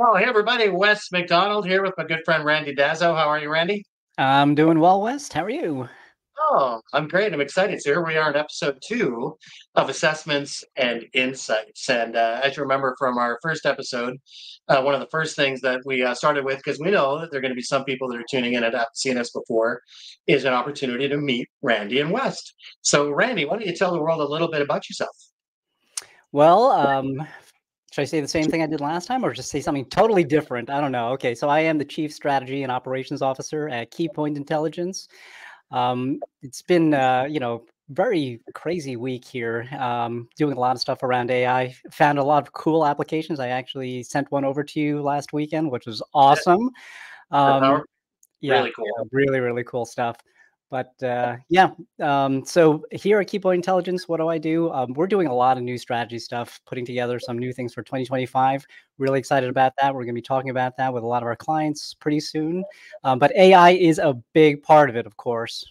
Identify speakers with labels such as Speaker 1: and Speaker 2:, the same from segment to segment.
Speaker 1: Oh, hey everybody, Wes McDonald here with my good friend Randy Dazo. How are you, Randy?
Speaker 2: I'm doing well, West. How are you?
Speaker 1: Oh, I'm great. I'm excited. So here we are in episode two of Assessments and Insights. And as you remember from our first episode, one of the first things that we started with, because we know that there are going to be some people that are tuning in and haven't seen us before, is an opportunity to meet Randy and West. So, Randy, why don't you tell the world a little bit about yourself?
Speaker 2: Well, should I say the same thing I did last time or just say something totally different? I don't know. Okay, so I am the Chief Strategy and Operations Officer at Keypoint Intelligence. It's been, very crazy week here, doing a lot of stuff around AI. Found a lot of cool applications. I actually sent one over to you last weekend, which was awesome.
Speaker 1: Super
Speaker 2: Um,
Speaker 1: power.
Speaker 2: Yeah,
Speaker 1: Really cool.
Speaker 2: yeah, really, really cool stuff. But yeah, so here at Keypoint Intelligence, what do I do? We're doing a lot of new strategy stuff, putting together some new things for 2025. Really excited about that. We're going to be talking about that with a lot of our clients pretty soon. But AI is a big part of it, of course.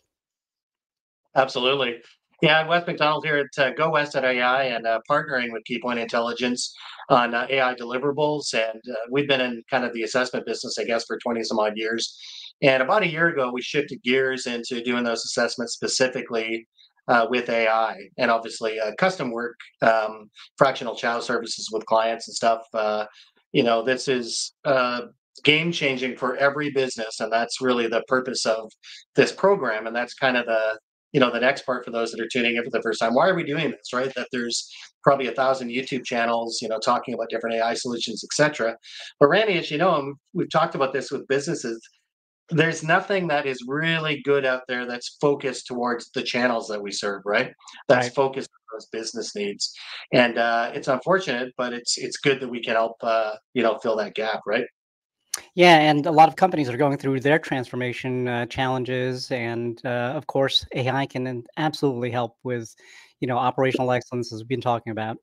Speaker 1: Absolutely. Yeah, Wes McDonald here at Go West at AI and partnering with Keypoint Intelligence on AI deliverables. And we've been in kind of the assessment business, I guess, for 20 some odd years. And about a year ago, we shifted gears into doing those assessments specifically with AI and obviously custom work, fractional chow services with clients and stuff. This is game changing for every business. And that's really the purpose of this program. And that's kind of the next part for those that are tuning in for the first time. Why are we doing this, right? That there's probably 1,000 YouTube channels, talking about different AI solutions, etc. But Randy, as you know, and we've talked about this with businesses, there's nothing that is really good out there that's focused towards the channels that we serve, right? That's
Speaker 2: Right.
Speaker 1: focused on those business needs. And it's unfortunate, but it's good that we can help, fill that gap, right?
Speaker 2: Yeah, and a lot of companies are going through their transformation challenges, and of course, AI can absolutely help with, operational excellence, as we've been talking about.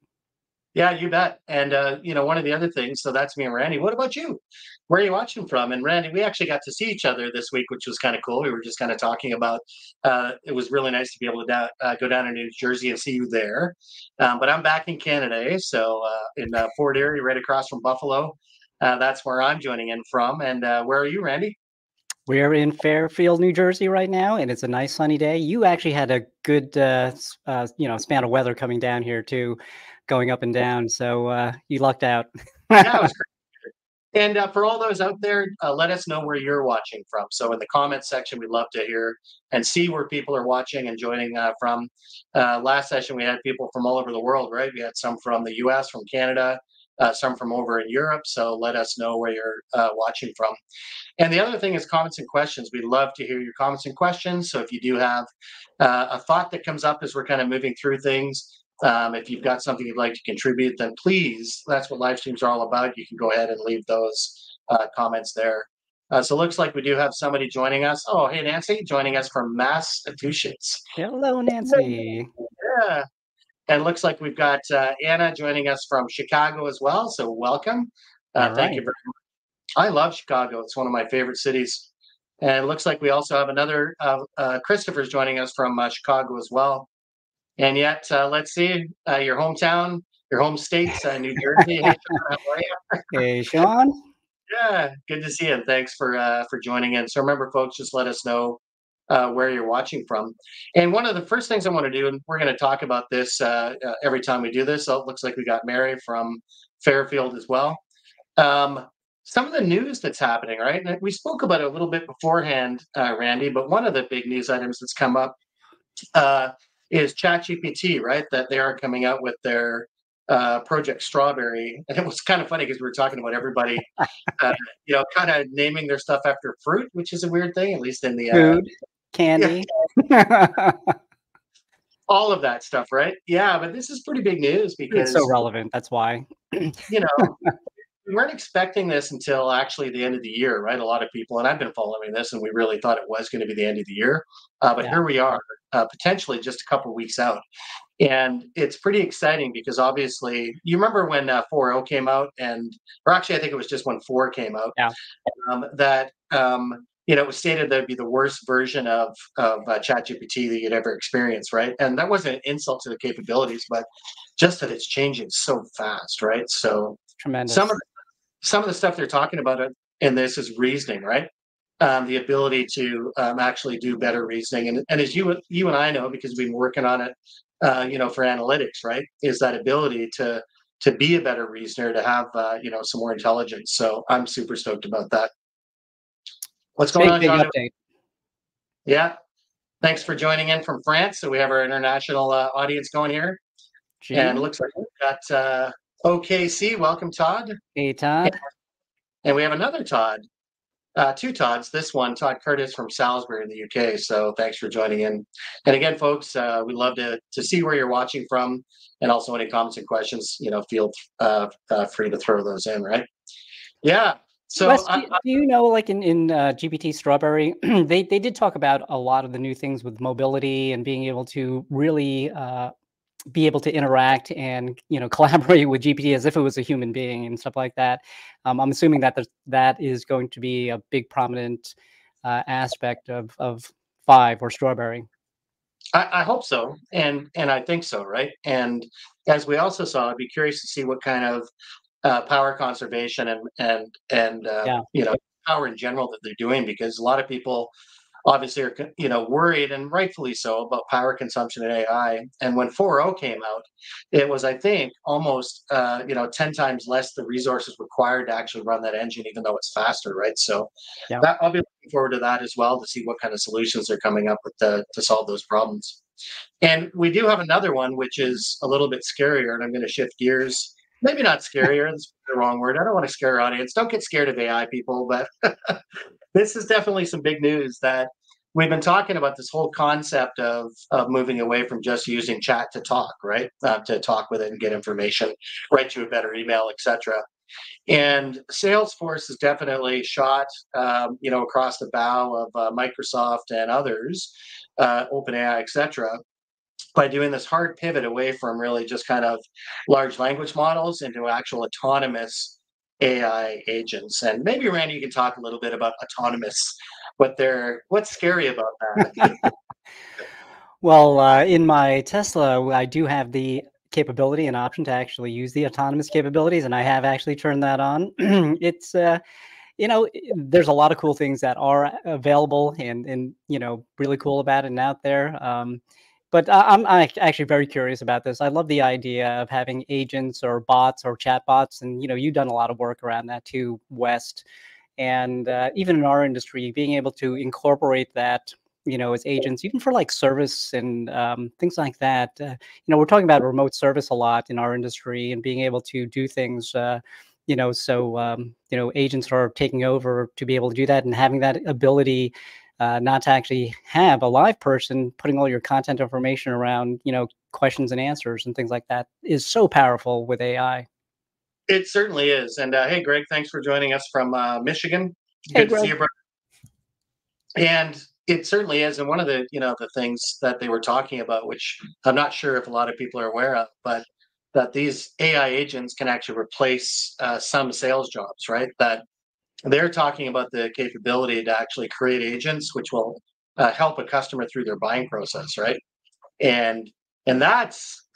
Speaker 1: Yeah, you bet. And one of the other things, so that's me and Randy. What about you? Where are you watching from? And Randy, we actually got to see each other this week, which was kind of cool. We were just kind of talking about. It was really nice to be able to go down to New Jersey and see you there. But I'm back in Canada, so in Fort Erie, right across from Buffalo. That's where I'm joining in from. And where are you, Randy?
Speaker 2: We're in Fairfield, New Jersey right now, and it's a nice sunny day. You actually had a good, span of weather coming down here too, going up and down. So you lucked out.
Speaker 1: Yeah, it was great. And for all those out there, let us know where you're watching from. So in the comments section, we'd love to hear and see where people are watching and joining from. Last session, we had people from all over the world, right? We had some from the US, from Canada, some from over in Europe. So let us know where you're watching from. And the other thing is comments and questions. We'd love to hear your comments and questions. So if you do have a thought that comes up as we're kind of moving through things, if you've got something you'd like to contribute, then please, that's what live streams are all about. You can go ahead and leave those comments there. So it looks like we do have somebody joining us. Oh, hey, Nancy, joining us from Massachusetts.
Speaker 2: Hello, Nancy.
Speaker 1: Yeah. And it looks like we've got Anna joining us from Chicago as well. So welcome.
Speaker 2: All
Speaker 1: Thank you
Speaker 2: right.
Speaker 1: very much. I love Chicago. It's one of my favorite cities. And it looks like we also have another Christopher's joining us from Chicago as well. And yet, let's see, your hometown, your home state, New Jersey. Hey, Sean, how are you?
Speaker 2: Hey, Sean.
Speaker 1: Yeah, good to see you. And thanks for joining in. So remember, folks, just let us know where you're watching from. And one of the first things I want to do, and we're going to talk about this every time we do this. So it looks like we got Mary from Fairfield as well. Um, some of the news that's happening, right? And we spoke about it a little bit beforehand, Randy, but one of the big news items that's come up uh, is ChatGPT, right? That they are coming out with their Project Strawberry. And it was kind of funny because we were talking about everybody, kind of naming their stuff after fruit, which is a weird thing, at least in the,
Speaker 2: Food,
Speaker 1: yeah,
Speaker 2: candy.
Speaker 1: all of that stuff, right? Yeah, but this is pretty big news
Speaker 2: It's so
Speaker 1: because,
Speaker 2: relevant. That's why.
Speaker 1: you know, we weren't expecting this until actually the end of the year, right? A lot of people, and I've been following this, and we really thought it was going to be the end of the year, but
Speaker 2: Yeah.
Speaker 1: here we are, potentially just a couple of weeks out, and it's pretty exciting because obviously, you remember when 4.0 came out, or actually, I think it was just when 4 came out,
Speaker 2: Yeah.
Speaker 1: that it was stated that it'd be the worst version of ChatGPT that you'd ever experience, right? And that wasn't an insult to the capabilities, but just that it's changing so fast, right? So some of
Speaker 2: Tremendous.
Speaker 1: some of the stuff they're talking about in this is reasoning, right? The ability to actually do better reasoning, and as you and I know, because we've been working on it, for analytics, right? Is that ability to be a better reasoner, to have some more intelligence. So I'm super stoked about that. What's going
Speaker 2: Big,
Speaker 1: on,
Speaker 2: big
Speaker 1: John?
Speaker 2: update.
Speaker 1: Yeah, thanks for joining in from France. So we have our international audience going here, and it looks like we've got OKC. Welcome, Todd.
Speaker 2: Hey, Todd.
Speaker 1: And we have another Todd. Two Todds. This one, Todd Curtis from Salisbury in the UK. So thanks for joining in. And again, folks, we'd love to see where you're watching from, and also any comments and questions. Feel free to throw those in. Right? Yeah. So
Speaker 2: Wes, do you know, like in GPT Strawberry, they did talk about a lot of the new things with mobility and being able to really be able to interact and collaborate with GPT as if it was a human being and stuff like that. I'm assuming that that is going to be a big prominent aspect of 5 or Strawberry.
Speaker 1: I hope so, and I think so, right? And as we also saw, I'd be curious to see what kind of power conservation and
Speaker 2: Yeah.
Speaker 1: power in general that they're doing, because a lot of people obviously are worried, and rightfully so, about power consumption in AI. And when 4.0 came out, it was, I think, almost 10 times less the resources required to actually run that engine, even though it's faster, right? So
Speaker 2: Yeah.
Speaker 1: I'll be looking forward to that as well, to see what kind of solutions they're coming up with to solve those problems. And we do have another one which is a little bit scarier, and I'm going to shift gears. Maybe not scarier, that's the wrong word. I don't want to scare our audience. Don't get scared of AI, people, but this is definitely some big news, that we've been talking about this whole concept of moving away from just using chat to talk, right? To talk with it and get information, write you a better email, etc. And Salesforce has definitely shot, across the bow of Microsoft and others, OpenAI, etc., by doing this hard pivot away from really just kind of large language models into actual autonomous AI agents. And maybe, Randy, you can talk a little bit about autonomous, what's scary about that.
Speaker 2: Well, in my Tesla, I do have the capability and option to actually use the autonomous capabilities, and I have actually turned that on. It's there's a lot of cool things that are available and really cool about it and out there. But I'm actually very curious about this. I love the idea of having agents or bots or chat bots, and you've done a lot of work around that too, West. And even in our industry, being able to incorporate that, as agents, even for like service and things like that. We're talking about remote service a lot in our industry, and being able to do things, agents are taking over to be able to do that, and having that ability not to actually have a live person putting all your content information around, questions and answers and things like that is so powerful with AI.
Speaker 1: It certainly is. And hey, Greg, thanks for joining us from Michigan.
Speaker 2: Hey,
Speaker 1: Good to see
Speaker 2: Greg.
Speaker 1: you, bro. And it certainly is. And one of the things that they were talking about, which I'm not sure if a lot of people are aware of, but that these AI agents can actually replace some sales jobs, right? That they're talking about the capability to actually create agents which will help a customer through their buying process, right? And that's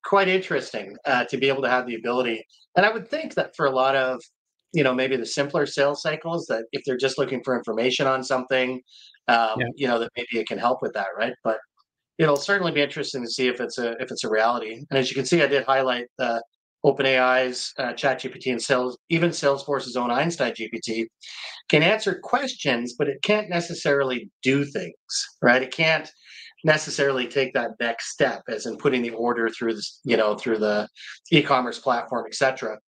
Speaker 1: quite interesting, to be able to have the ability. And I would think that for a lot of maybe the simpler sales cycles, that if they're just looking for information on something, that maybe it can help with that, right? But it'll certainly be interesting to see if it's a reality. And as you can see, I did highlight the OpenAI's ChatGPT, and even Salesforce's own Einstein GPT can answer questions, but it can't necessarily do things, right? It can't necessarily take that next step, as in putting the order through through the e-commerce platform, etc.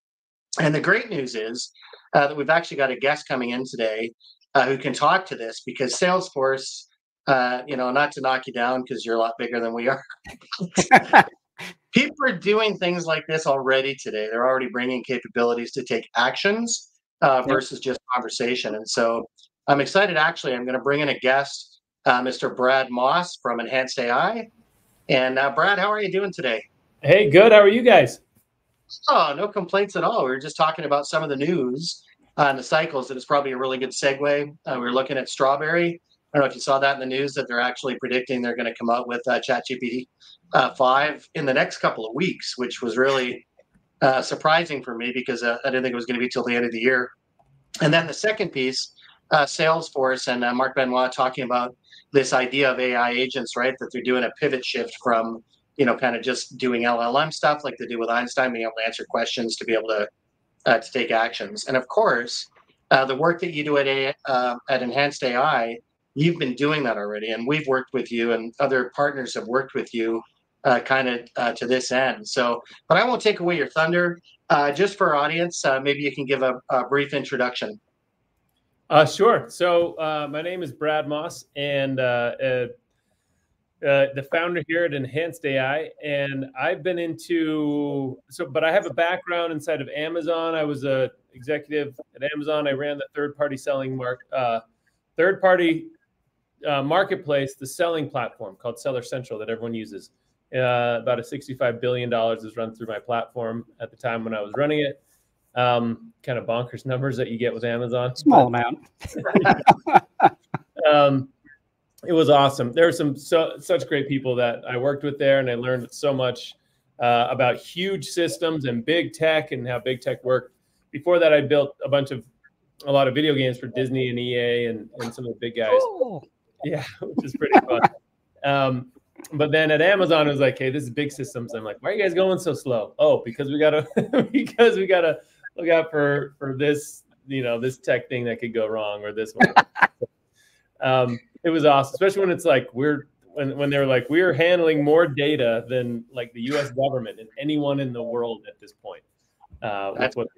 Speaker 1: And the great news is that we've actually got a guest coming in today who can talk to this, because Salesforce, not to knock you down because you're a lot bigger than we are. People are doing things like this already today. They're already bringing capabilities to take actions versus just conversation. And so I'm excited. Actually, I'm going to bring in a guest, Mr. Brad Moss from Enhanced AI. And Brad, how are you doing today?
Speaker 3: Hey, good. How are you guys?
Speaker 1: Oh, no complaints at all. We were just talking about some of the news on the cycles, and it's probably a really good segue. We were looking at Strawberry. I don't know if you saw that in the news, that they're actually predicting they're going to come out with ChatGPT 5 in the next couple of weeks, which was really surprising for me because I didn't think it was going to be till the end of the year. And then the second piece, Salesforce and Mark Benoit talking about this idea of AI agents, right? That they're doing a pivot shift from, kind of just doing LLM stuff like they do with Einstein, being able to answer questions to be able to take actions. And of course, the work that you do at Enhanced AI, you've been doing that already, and we've worked with you, and other partners have worked with you, to this end. So, but I won't take away your thunder. Just for our audience, maybe you can give a brief introduction.
Speaker 3: Sure. So my name is Brad Moss, and the founder here at Enhanced AI. And I've been but I have a background inside of Amazon. I was a executive at Amazon. I ran the third-party marketplace, the selling platform called Seller Central that everyone uses. About a $65 billion is run through my platform at the time when I was running it. Kind of bonkers numbers that you get with Amazon.
Speaker 2: Small amount.
Speaker 3: It was awesome. There were such great people that I worked with there, and I learned so much about huge systems and big tech and how big tech worked. Before that, I built a lot of video games for Disney and EA and some of the big guys.
Speaker 2: Cool.
Speaker 3: Yeah, which is pretty fun. But then at Amazon, it was like, hey, this is big systems. I'm like, why are you guys going so slow? Oh, because we gotta look out for this, this tech thing that could go wrong, or this one. It was awesome, especially when it's like when they were like, we're handling more data than like the U.S. government and anyone in the world at this point. That's what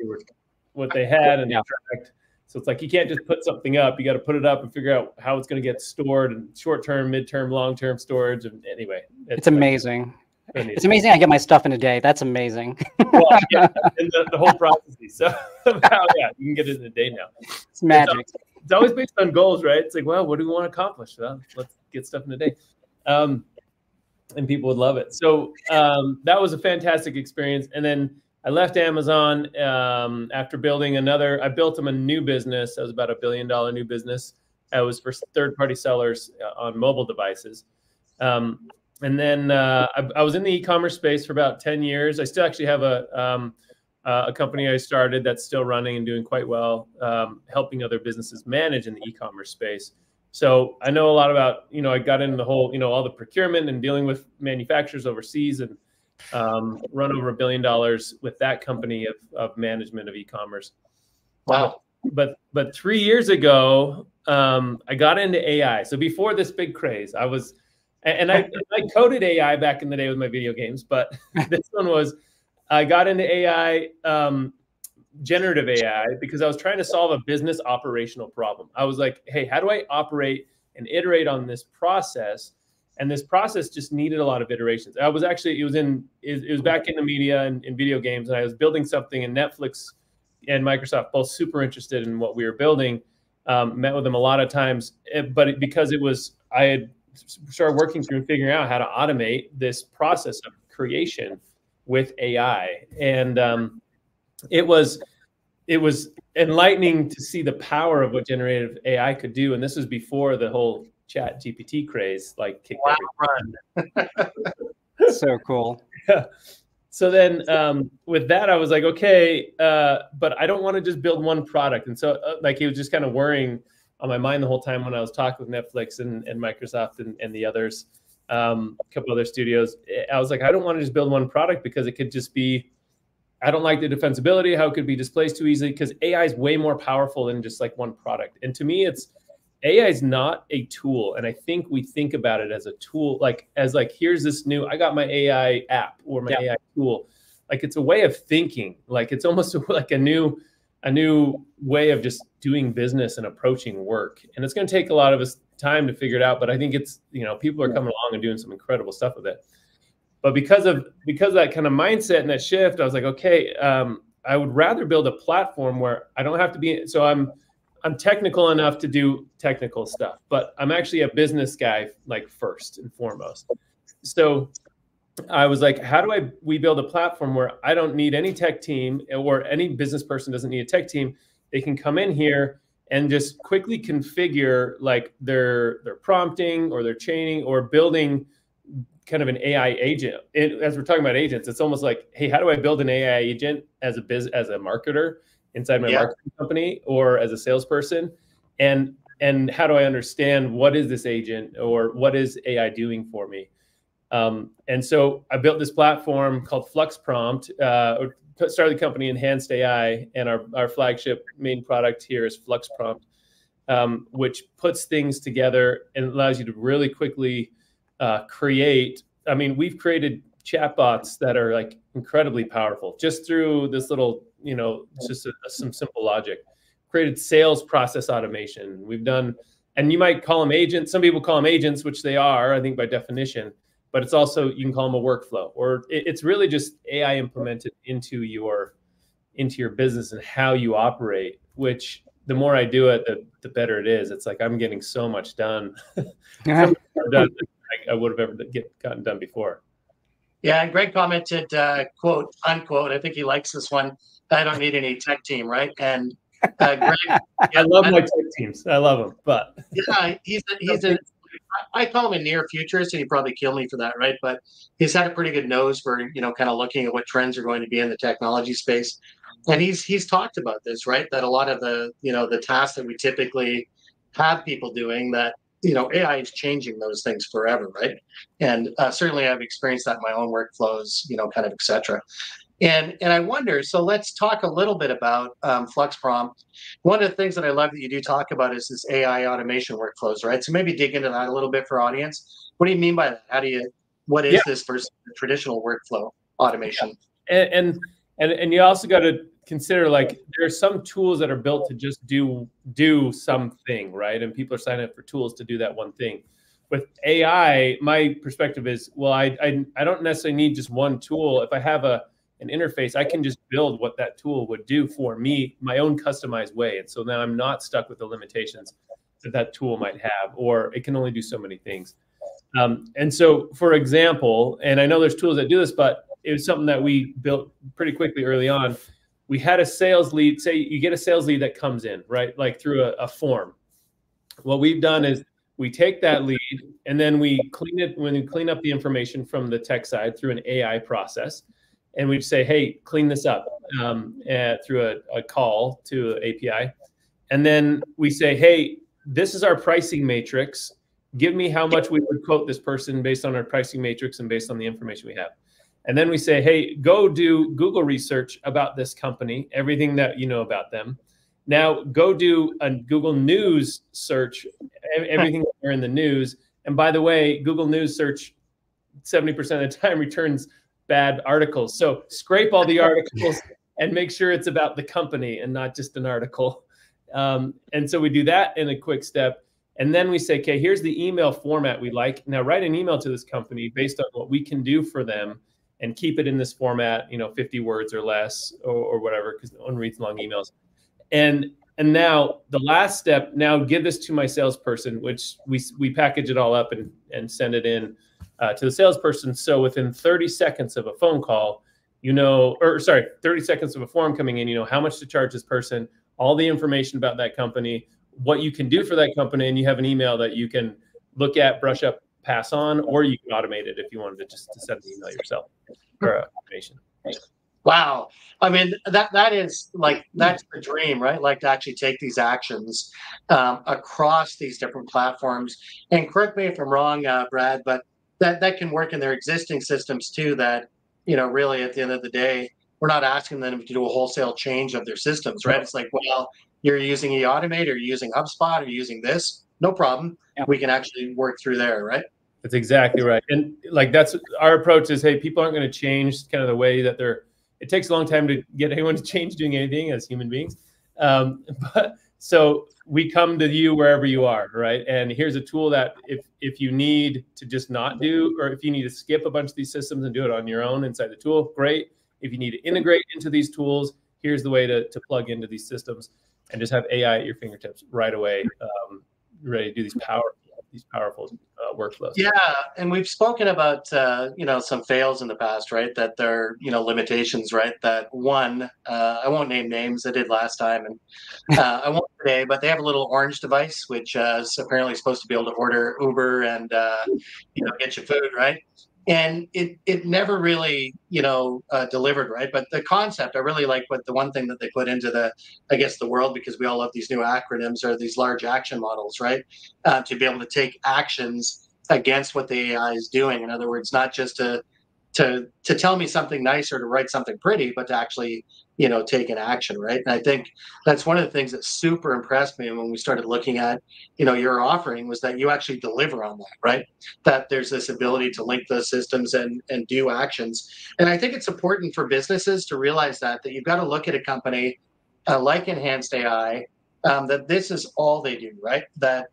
Speaker 3: they had and tracked. So it's like you can't just put something up. You got to put it up and figure out how it's going to get stored, and short-term, mid-term, long-term storage. And anyway,
Speaker 2: it's amazing. It's amazing I get my stuff in a day. That's amazing.
Speaker 3: Well, yeah, and the whole process. So yeah, you can get it in a day now.
Speaker 2: It's magic.
Speaker 3: It's always based on goals, right? It's like, well, what do we want to accomplish? Well, let's get stuff in a day. And people would love it. So that was a fantastic experience. And then I left Amazon after building I built them a new business. That was about $1 billion new business. It was for third-party sellers on mobile devices. And then I was in the e-commerce space for about 10 years. I still actually have a company I started that's still running and doing quite well, helping other businesses manage in the e-commerce space. So I know a lot about, I got into the whole, all the procurement and dealing with manufacturers overseas, and run over $1 billion with that company of management of e-commerce.
Speaker 1: Wow.
Speaker 3: But 3 years ago, I got into AI. So before this big craze, I coded AI back in the day with my video games, but this one was, I got into AI, generative AI, because I was trying to solve a business operational problem. I was like, hey, how do I operate and iterate on this process? And this process just needed a lot of iterations. It was back in the media and in video games, and I was building something, and Netflix and Microsoft both super interested in what we were building. Met with them a lot of times, but because I had started working through and figuring out how to automate this process of creation with AI, and it was enlightening to see the power of what generative AI could do. And this was before the whole Chat GPT craze kicked
Speaker 1: Run.
Speaker 2: So cool.
Speaker 3: Yeah. So then with that, I was like, okay, but I don't want to just build one product. And so it was just kind of worrying on my mind the whole time when I was talking with Netflix and Microsoft and the others, a couple other studios. I was like, I don't want to just build one product, because it could just be, I don't like the defensibility, how it could be displaced too easily, because AI is way more powerful than just one product. And to me, AI is not a tool. And I think we think about it as a tool, here's this new, I got my AI app or my AI tool. It's a way of thinking. It's almost like a new way of just doing business and approaching work. And it's going to take a lot of us time to figure it out. But I think it's, people are coming along and doing some incredible stuff with it. But because of that kind of mindset and that shift, I was like, okay, I would rather build a platform where I don't have to be, so I'm technical enough to do technical stuff, but I'm actually a business guy, first and foremost. So I was like, how do we build a platform where I don't need any tech team, or any business person doesn't need a tech team? They can come in here and just quickly configure their prompting or their chaining or building kind of an AI agent. As we're talking about agents, it's almost like, hey, how do I build an AI agent as a marketer inside my marketing company or as a salesperson? And how do I understand what is this agent or what is AI doing for me? And so I built this platform called FluxPrompt, started the company Enhanced AI, and our flagship main product here is FluxPrompt, which puts things together and allows you to really quickly create. I mean, we've created chatbots that are like incredibly powerful just through this little, just some simple logic. Created sales process automation. We've done, and you might call them agents. Some people call them agents, which they are, I think, by definition. But it's also, you can call them a workflow, or it's really just AI implemented into your business and how you operate. Which the more I do it, the better it is. It's like I'm getting so much done. I would have ever gotten done before.
Speaker 1: Yeah, and Greg commented, quote, unquote, I think he likes this one, I don't need any tech team, right? And Greg,
Speaker 3: I love my tech teams. I love them, but
Speaker 1: yeah, I call him a near futurist, and he'd probably kill me for that, right? But he's had a pretty good nose for, kind of looking at what trends are going to be in the technology space. And he's talked about this, right? That a lot of the tasks that we typically have people doing, that AI is changing those things forever, right? And certainly I've experienced that in my own workflows, kind of, et cetera. And I wonder, so let's talk a little bit about FluxPrompt. One of the things that I love that you do talk about is this AI automation workflows, right? So maybe dig into that a little bit for audience. What do you mean by that? What is this versus the traditional workflow automation?
Speaker 3: And you also got to consider, like, there are some tools that are built to just do something, right? And people are signing up for tools to do that one thing. With AI, my perspective is, well, I don't necessarily need just one tool. If I have an interface, I can just build what that tool would do for me, my own customized way. And so now I'm not stuck with the limitations that tool might have, or it can only do so many things. And so, for example, and I know there's tools that do this, but it was something that we built pretty quickly early on. We had a sales lead. Say you get a sales lead that comes in, right? Like through a form. What we've done is we take that lead and then we clean it, when we clean up the information from the tech side through an AI process. And we'd say, hey, clean this up through a call to an API. And then we say, hey, this is our pricing matrix. Give me how much we would quote this person based on our pricing matrix and based on the information we have. And then we say, hey, go do Google research about this company, everything that you know about them. Now go do a Google News search, everything that's in the news. And by the way, Google News search 70% of the time returns bad articles. So scrape all the articles and make sure it's about the company and not just an article. And so we do that in a quick step. And then we say, okay, here's the email format we like. Now write an email to this company based on what we can do for them and keep it in this format, 50 words or less or whatever, because no one reads long emails. And now the last step, now give this to my salesperson, which we package it all up and send it in to the salesperson. So within 30 seconds of a phone call, 30 seconds of a form coming in, how much to charge this person, all the information about that company, what you can do for that company, and you have an email that you can look at, brush up, pass on, or you can automate it if you wanted to send the email yourself or automation.
Speaker 1: Wow. I mean, that is like, that's the dream, right? Like to actually take these actions across these different platforms. And correct me if I'm wrong, Brad, but that can work in their existing systems too, that, really at the end of the day, we're not asking them to do a wholesale change of their systems, right? It's like, well, you're using eAutomate, or you're using HubSpot, or you're using this, no problem. Yeah. We can actually work through there, right?
Speaker 3: That's exactly right. And like, that's our approach is, hey, people aren't going to change kind of the way that it takes a long time to get anyone to change doing anything as human beings. But so we come to you wherever you are, right? And here's a tool that if you need to just not do, or if you need to skip a bunch of these systems and do it on your own inside the tool, great. If you need to integrate into these tools, here's the way to plug into these systems and just have AI at your fingertips right away, ready to do these powerful powerful workflows.
Speaker 1: Yeah, and we've spoken about some fails in the past, right? That there are limitations, right? That one, I won't name names. I did last time, and I won't today. But they have a little orange device, which is apparently supposed to be able to order Uber and get you food, right? And it never really delivered, right? But the concept, I really like what the one thing that they put into the world, because we all love these new acronyms, or these large action models, right? To be able to take actions against what the AI is doing. In other words, not just to tell me something nice or to write something pretty, but to actually take an action, right? And I think that's one of the things that super impressed me when we started looking at your offering, was that you actually deliver on that, right? That there's this ability to link those systems and do actions. And I think it's important for businesses to realize that you've got to look at a company like Enhanced AI, that this is all they do, right? That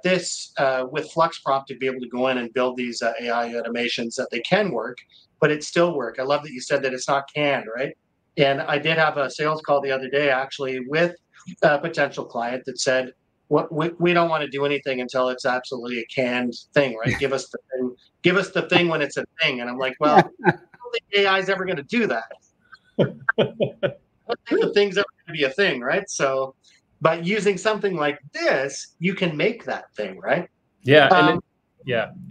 Speaker 1: this with FluxPrompt, to be able to go in and build these AI automations, that they can work, but it still work. I love that you said that it's not canned, right? And I did have a sales call the other day, actually, with a potential client that said, we don't want to do anything until it's absolutely a canned thing, right? Give us the thing when it's a thing. And I'm like, well, I don't think AI is ever going to do that. I don't think the thing's ever going to be a thing, right? So, but using something like this, you can make that thing, right?
Speaker 3: Yeah,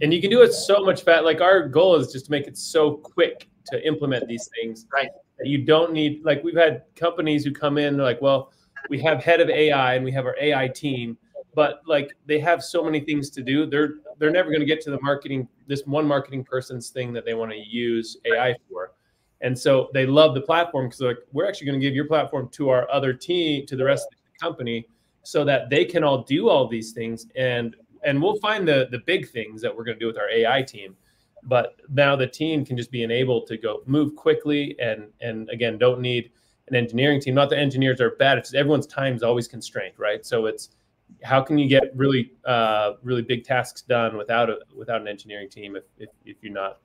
Speaker 3: and you can do it so much fast. Like, our goal is just to make it so quick to implement these things,
Speaker 1: right?
Speaker 3: That you don't need, like, we've had companies who come in, they're like, well, we have head of AI and we have our AI team, but like, they have so many things to do. They're never going to get to the marketing, this one marketing person's thing that they want to use AI for. And so they love the platform, because like, we're actually going to give your platform to our other team, to the rest of the company, so that they can all do all these things. And we'll find the big things that we're going to do with our AI team. But now the team can just be enabled to go move quickly, and again, don't need an engineering team. Not that engineers are bad, it's just everyone's time is always constrained, right? So it's, how can you get really big tasks done without an engineering team if you're not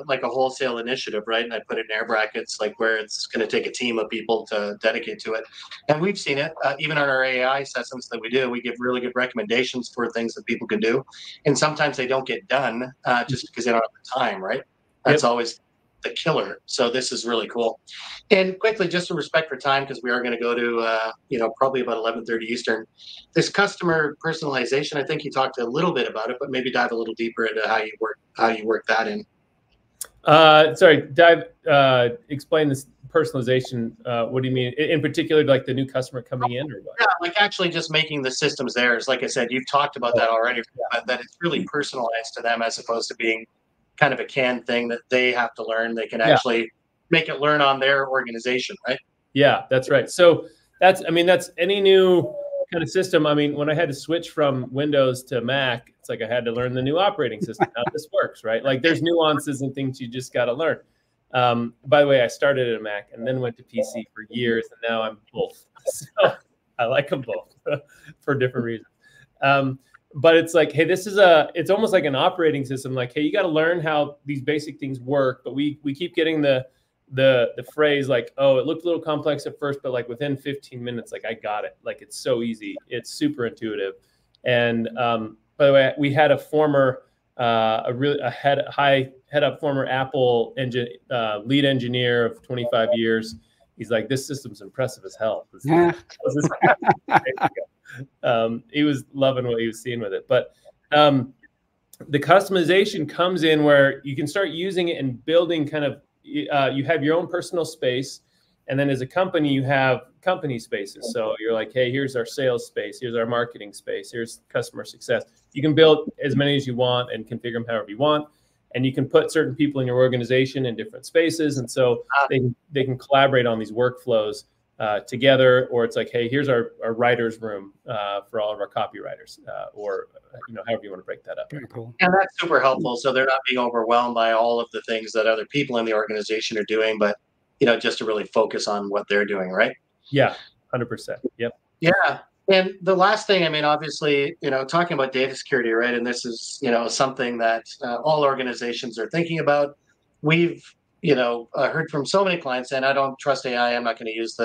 Speaker 1: like a wholesale initiative, right? And I put it in air brackets, like where it's going to take a team of people to dedicate to it. And we've seen it even on our AI assessments that we do. We give really good recommendations for things that people can do, and sometimes they don't get done just because they don't have the time, right? That's always the killer. So this is really cool. And quickly, just in respect for time, because we are going to go to probably about 11:30 Eastern, this customer personalization, I think you talked a little bit about it, but maybe dive a little deeper into how you work that in.
Speaker 3: Sorry, explain this personalization. What do you mean in particular, like the new customer coming in, or what?
Speaker 1: Yeah, like actually just making the systems theirs. Like I said, you've talked about that already, but that it's really personalized to them, as opposed to being kind of a canned thing that they have to learn. They can actually make it learn on their organization, right?
Speaker 3: Yeah, that's right. So that's any new kind of system. I mean, when I had to switch from Windows to Mac, it's like I had to learn the new operating system, how this works, right? Like, there's nuances and things you just got to learn. By the way, I started at a Mac and then went to PC for years, and now I'm both. So I like them both for different reasons. But it's like, hey, it's almost like an operating system. Like, hey, you got to learn how these basic things work. But we keep getting the phrase like, oh, it looked a little complex at first, but like within 15 minutes, like, I got it. Like, it's so easy. It's super intuitive. And by the way, we had a former, head up former Apple lead engineer of 25 years. He's like, this system's impressive as hell. He was loving what he was seeing with it. But the customization comes in where you can start using it and building kind of, you have your own personal space. And then as a company, you have company spaces. So you're like, hey, here's our sales space. Here's our marketing space. Here's customer success. You can build as many as you want and configure them however you want. And you can put certain people in your organization in different spaces. And so they can collaborate on these workflows together. Or it's like, hey, here's our writer's room for all of our copywriters, or however you want to break that up.
Speaker 2: Very cool.
Speaker 1: And that's super helpful. So they're not being overwhelmed by all of the things that other people in the organization are doing, but just to really focus on what they're doing, right?
Speaker 3: Yeah, 100%. Yep.
Speaker 1: Yeah. And the last thing, I mean, obviously, talking about data security, right? And this is, something that all organizations are thinking about. We've heard from so many clients saying, I don't trust AI. I'm not going to use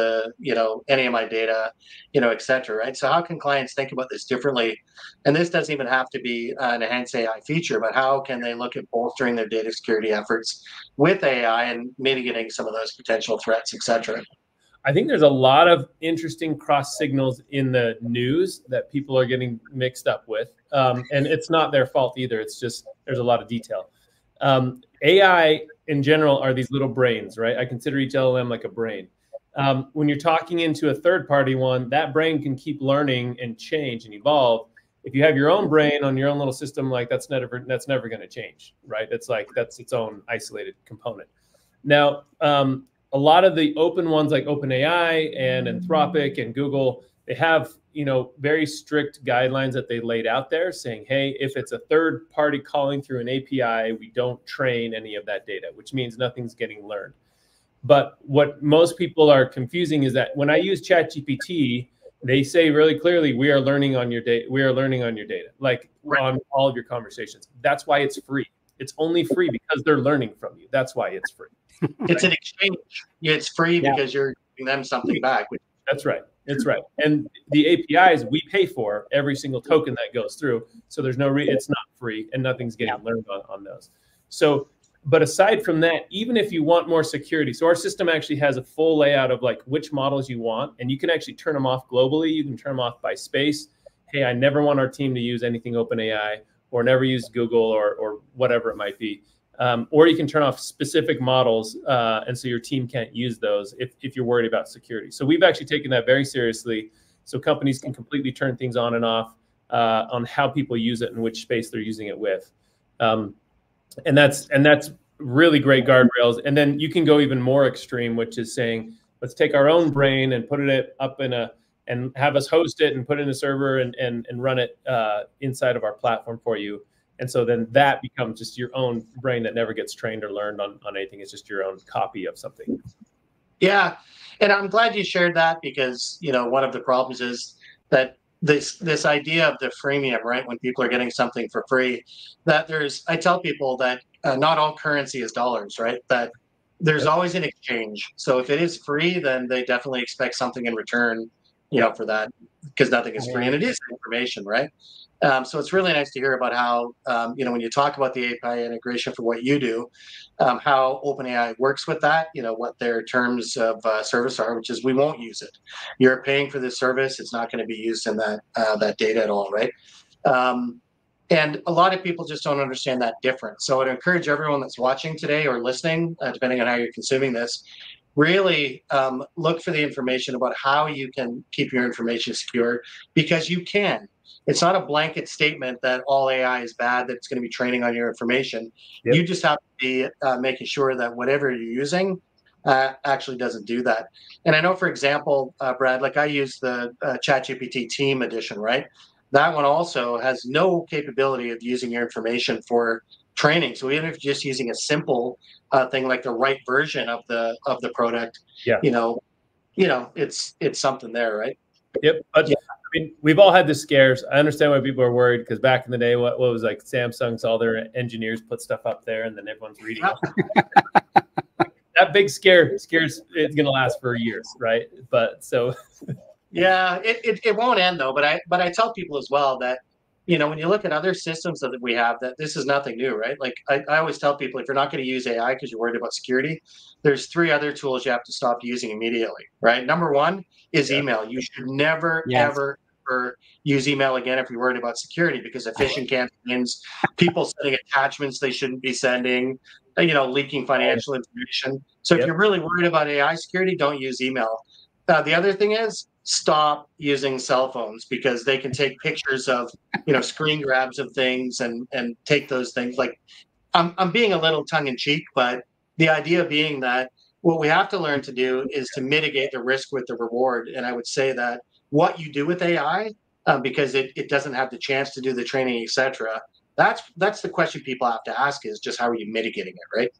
Speaker 1: any of my data, et cetera. Right. So how can clients think about this differently? And this doesn't even have to be an enhanced AI feature, but how can they look at bolstering their data security efforts with AI and mitigating some of those potential threats, et cetera?
Speaker 3: I think there's a lot of interesting cross signals in the news that people are getting mixed up with. And it's not their fault either. It's just there's a lot of detail. AI in general are these little brains, right? I consider each LLM like a brain. When you're talking into a third-party one, that brain can keep learning and change and evolve. If you have your own brain on your own little system, like that's never going to change, right? It's like that's its own isolated component. Now, a lot of the open ones like OpenAI and Anthropic and Google, they have very strict guidelines that they laid out there saying, hey, if it's a third party calling through an API, we don't train any of that data, which means nothing's getting learned. But what most people are confusing is that when I use ChatGPT, they say really clearly, we are learning on your data. We are learning on your data, like on all of your conversations. That's why it's free. It's only free because they're learning from you. That's why it's free.
Speaker 1: It's an exchange. It's free because you're giving them something back.
Speaker 3: That's right. That's right. And the APIs we pay for every single token that goes through. So there's no it's not free and nothing's getting learned on those. So, but aside from that, even if you want more security, so our system actually has a full layout of like which models you want, and you can actually turn them off globally. You can turn them off by space. Hey, I never want our team to use anything OpenAI or never use Google or whatever it might be. Or you can turn off specific models, and so your team can't use those if you're worried about security. So we've actually taken that very seriously, so companies can completely turn things on and off on how people use it and which space they're using it with. And that's really great guardrails. And then you can go even more extreme, which is saying, let's take our own brain and put it up and have us host it and put it in a server and run it inside of our platform for you. And so then that becomes just your own brain that never gets trained or learned on anything. It's just your own copy of something.
Speaker 1: Yeah. And I'm glad you shared that because, one of the problems is that this idea of the freemium, right? When people are getting something for free, that I tell people that not all currency is dollars, right? That there's always an exchange. So if it is free, then they definitely expect something in return, for that, because nothing is free and it is information, right? So it's really nice to hear about how, when you talk about the API integration for what you do, how OpenAI works with that, what their terms of service are, which is we won't use it. You're paying for this service. It's not going to be used in that data at all, right? And a lot of people just don't understand that difference. So I'd encourage everyone that's watching today or listening, depending on how you're consuming this, really look for the information about how you can keep your information secure, because you can. It's not a blanket statement that all AI is bad, that it's going to be training on your information. Yep. You just have to be making sure that whatever you're using actually doesn't do that. And I know, for example, Brad, like I use the ChatGPT Team Edition, right? That one also has no capability of using your information for training. So even if you're just using a simple thing like the right version of the product, it's something there, right?
Speaker 3: Yep. But, I mean, we've all had the scares. I understand why people are worried, because back in the day, what was like Samsung's, all their engineers put stuff up there and then everyone's reading it. That big scares it's going to last for years, right? But so
Speaker 1: yeah, it won't end though. But I tell people as well that, when you look at other systems that we have, that this is nothing new, right? Like I always tell people, if you're not going to use AI because you're worried about security, there's 3 other tools you have to stop using immediately, right? Number 1 is email. You should never, ever use email again if you're worried about security, because of phishing campaigns, people sending attachments they shouldn't be sending, leaking financial information. So if you're really worried about AI security, don't use email. The other thing is, stop using cell phones, because they can take pictures of, screen grabs of things and take those things. Like I'm being a little tongue in cheek, but the idea being that what we have to learn to do is to mitigate the risk with the reward. And I would say that what you do with AI, because it doesn't have the chance to do the training, et cetera, that's the question people have to ask, is just how are you mitigating it, right?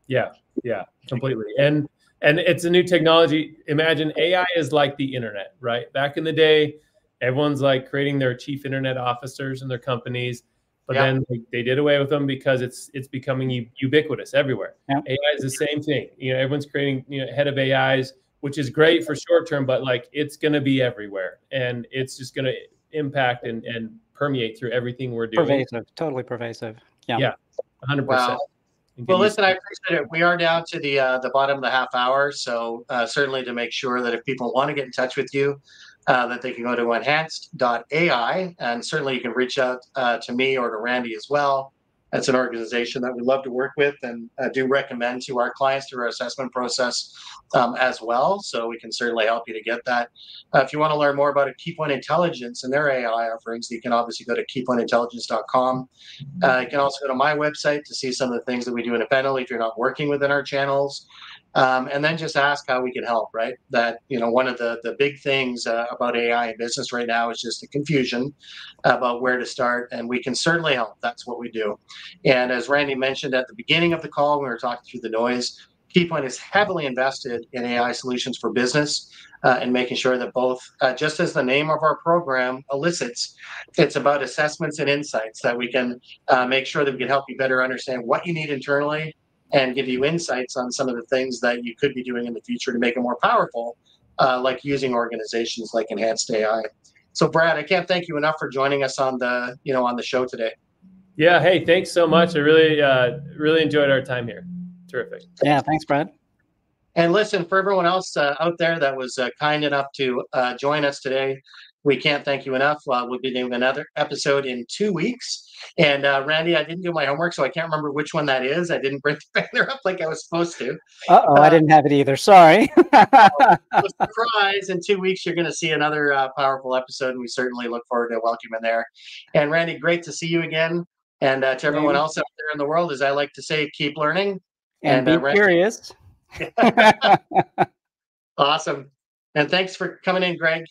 Speaker 3: Yeah, completely. And it's a new technology. Imagine AI is like the internet, right? Back in the day, everyone's like creating their chief internet officers in their companies, But
Speaker 1: Yeah.
Speaker 3: then they did away with them because it's becoming ubiquitous everywhere.
Speaker 2: Yeah.
Speaker 3: AI is the same thing. Everyone's creating head of AIs, which is great for short term, but like it's going to be everywhere, and it's just going to impact and permeate through everything we're doing.
Speaker 2: Pervasive, totally pervasive.
Speaker 3: Yeah, 100%.
Speaker 1: Wow. Well, listen, I appreciate it. We are down to the bottom of the half hour, so certainly to make sure that if people want to get in touch with you, that they can go to enhanced.ai, and certainly you can reach out to me or to Randy as well. That's an organization that we love to work with and do recommend to our clients through our assessment process as well. So we can certainly help you to get that. If you want to learn more about Keypoint Intelligence and their AI offerings, you can obviously go to keypointintelligence.com. You can also go to my website to see some of the things that we do independently if you're not working within our channels. And then just ask how we can help, right? That, one of the big things about AI in business right now is just the confusion about where to start, and we can certainly help. That's what we do. And as Randy mentioned at the beginning of the call, when we were talking through the noise, Keypoint is heavily invested in AI solutions for business and making sure that both, just as the name of our program elicits, it's about assessments and insights that we can make sure that we can help you better understand what you need internally and give you insights on some of the things that you could be doing in the future to make it more powerful, like using organizations like Enhanced AI. So, Brad, I can't thank you enough for joining us on the show today.
Speaker 3: Yeah. Hey, thanks so much. I really enjoyed our time here. Terrific.
Speaker 2: Yeah. Thanks, Brad.
Speaker 1: And listen, for everyone else out there that was kind enough to join us today, we can't thank you enough. We'll be doing another episode in 2 weeks. And Randy, I didn't do my homework, so I can't remember which one that is. I didn't bring the banner up like I was supposed to.
Speaker 2: I didn't have it either. Sorry.
Speaker 1: Surprise! In 2 weeks, you're going to see another powerful episode, and we certainly look forward to welcoming there. And Randy, great to see you again. And to everyone else out there in the world, as I like to say, keep learning
Speaker 2: and be curious.
Speaker 1: Awesome. And thanks for coming in, Greg.